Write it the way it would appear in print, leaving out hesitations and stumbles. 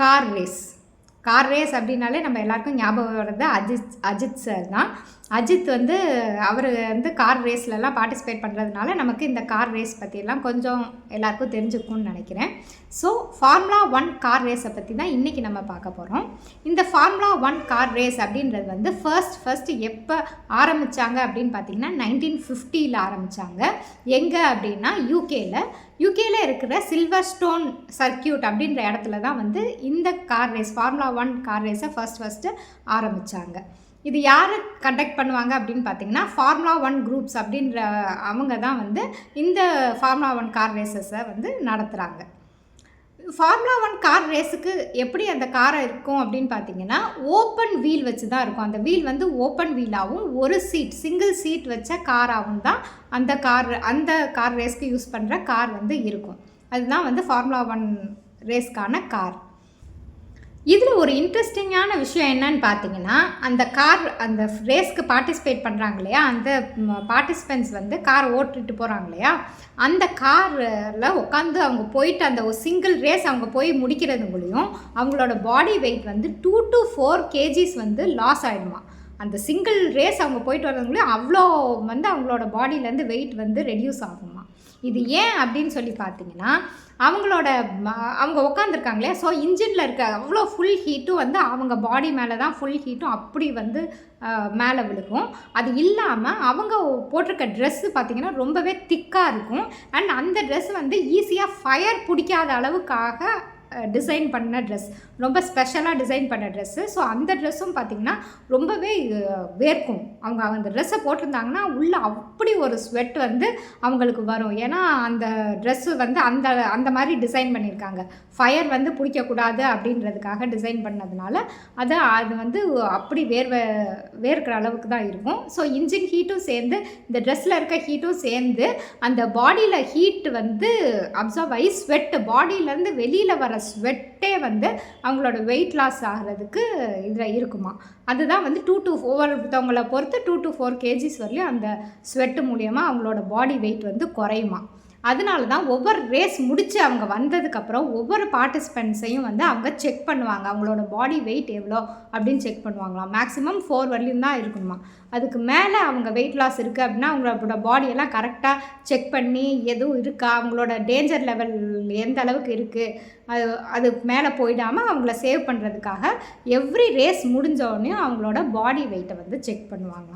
Car race. Car race அப்படின்னாலே நம்ம எல்லாருக்கும் ஞாபகம் வர்றது அஜித் சார் தான். அஜித் வந்து அவர் வந்து கார் ரேஸ்லலாம் பார்ட்டிசிபேட் பண்ணுறதுனால நமக்கு இந்த கார் ரேஸ் பற்றியெல்லாம் கொஞ்சம் எல்லாருக்கும் தெரிஞ்சுக்கும்னு நினைக்கிறேன். ஸோ ஃபார்முலா 1 கார் ரேஸை பற்றி தான் இன்றைக்கி நம்ம பார்க்க போகிறோம். இந்த ஃபார்முலா 1 கார் ரேஸ் அப்படின்றது வந்து ஃபர்ஸ்ட்டு எப்போ ஆரம்பித்தாங்க அப்படின்னு பார்த்தீங்கன்னா 1950 ஆரம்பித்தாங்க. எங்கே அப்படின்னா யூகேல இருக்கிற சில்வர்ஸ்டோன் சர்க்கியூட் அப்படின்ற இடத்துல தான் வந்து இந்த கார் ரேஸ் ஃபார்முலா 1 கார் ரேஸை ஃபர்ஸ்ட்டு ஆரம்பித்தாங்க. இது யார் கண்டக்ட் பண்ணுவாங்க அப்படின்னு பார்த்தீங்கன்னா ஃபார்முலா 1 குரூப்ஸ் அப்படின்ற அவங்க தான் வந்து இந்த ஃபார்முலா 1 கார் ரேசஸை வந்து நடத்துகிறாங்க. ஃபார்முலா 1 கார் ரேஸுக்கு எப்படி அந்த காரை இருக்கும் அப்படின்னு பார்த்தீங்கன்னா ஓப்பன் வீல் வச்சு தான் இருக்கும். அந்த வீல் வந்து ஓப்பன் வீலாகவும் ஒரு சிங்கிள் சீட் வச்ச காராகவும் தான் அந்த கார் ரேஸ்க்கு யூஸ் பண்ணுற கார் வந்து இருக்கும். அதுதான் வந்து ஃபார்முலா 1 ரேஸ்க்கான கார். இதில் ஒரு இன்ட்ரெஸ்டிங்கான விஷயம் என்னன்னு பார்த்தீங்கன்னா அந்த ரேஸ்க்கு பார்ட்டிசிபேட் பண்ணுறாங்க இல்லையா, அந்த பார்ட்டிசிபெண்ட்ஸ் வந்து கார் ஓட்டிட்டு போகிறாங்க இல்லையா, அந்த காரில் உட்காந்து அவங்க போயிட்டு அந்த ஒரு சிங்கிள் ரேஸ் அவங்க போய் முடிக்கிறதுங்களையும் அவங்களோட பாடி வெயிட் வந்து 2 to 4 kgs வந்து லாஸ் ஆகிடுமா. அந்த சிங்கிள் ரேஸ் அவங்க போயிட்டு வரதுங்களையும் அவ்வளோ வந்து அவங்களோட பாடியிலேருந்து வெயிட் வந்து ரெடியூஸ் ஆகுமா. இது ஏன் அப்படின்னு சொல்லி பார்த்தீங்கன்னா அவங்க உட்காந்துருக்காங்க இல்லையா, ஸோ இன்ஜினில் இருக்க அவ்வளோ ஃபுல் ஹீட்டும் வந்து அவங்க பாடி மேலே தான் ஃபுல் ஹீட்டும் அப்படி வந்து மேலே விழுகும். அது இல்லாமல் அவங்க போட்டிருக்க ட்ரெஸ்ஸு பார்த்திங்கன்னா ரொம்பவே திக்காக இருக்கும். அண்ட் அந்த ட்ரெஸ் வந்து ஈஸியாக ஃபயர் பிடிக்காத அளவுக்காக டிசைன் பண்ண ட்ரெஸ், ரொம்ப ஸ்பெஷலாக டிசைன் பண்ண ட்ரெஸ்ஸு. ஸோ அந்த ட்ரெஸ்ஸும் பார்த்திங்கன்னா ரொம்பவே வேர்க்கும். அவங்க அந்த ட்ரெஸ்ஸை போட்டிருந்தாங்கன்னா உள்ளே அப்படி ஒரு ஸ்வெட் வந்து அவங்களுக்கு வரும். ஏன்னா அந்த ட்ரெஸ்ஸு வந்து அந்த மாதிரி டிசைன் பண்ணியிருக்காங்க. ஃபயர் வந்து பிடிக்கக்கூடாது அப்படின்றதுக்காக டிசைன் பண்ணதுனால அது வந்து அப்படி வேர்க்கிற அளவுக்கு தான் இருக்கும். ஸோ இன்ஜின் ஹீட்டும் சேர்ந்து இந்த ட்ரெஸ்ஸில் இருக்க ஹீட்டும் சேர்ந்து அந்த பாடியில் ஹீட் வந்து அப்சர்வ் ஆகி ஸ்வெட்டு பாடியிலேருந்து வெளியில் வர ஸ்வெட்டே வந்து அவங்களோட வெயிட் லாஸ் ஆகிறதுக்கு இதில் இருக்குமா. அதுதான் வந்து ஒவ்வொருத்தவங்களை பொறுத்து 2 to 4 kgs வரலையும் அந்த ஸ்வெட்டு மூலியமாக அவங்களோட பாடி வெயிட் வந்து குறையுமா. அதனால தான் ஒவ்வொரு ரேஸ் முடித்து அவங்க வந்ததுக்கப்புறம் ஒவ்வொரு பார்ட்டிசிபெண்ட்ஸையும் வந்து அவங்க செக் பண்ணுவாங்க. அவங்களோட பாடி வெயிட் எவ்வளோ அப்படின்னு செக் பண்ணுவாங்களாம். மேக்ஸிமம் 4 வரலையும் தான் இருக்கணுமா. அதுக்கு மேலே அவங்க வெயிட் லாஸ் இருக்குது அப்படின்னா அவங்களோட பாடியெல்லாம் கரெக்டாக செக் பண்ணி எதுவும் இருக்கா, அவங்களோட டேஞ்சர் லெவல் எந்த அளவுக்கு இருக்குது, அது மேலே போயிடாமல் அவங்கள சேவ் பண்ணுறதுக்காக எவ்ரி ரேஸ் முடிஞ்சோடனே அவங்களோட பாடி வெயிட்டை வந்து செக் பண்ணுவாங்களாம்.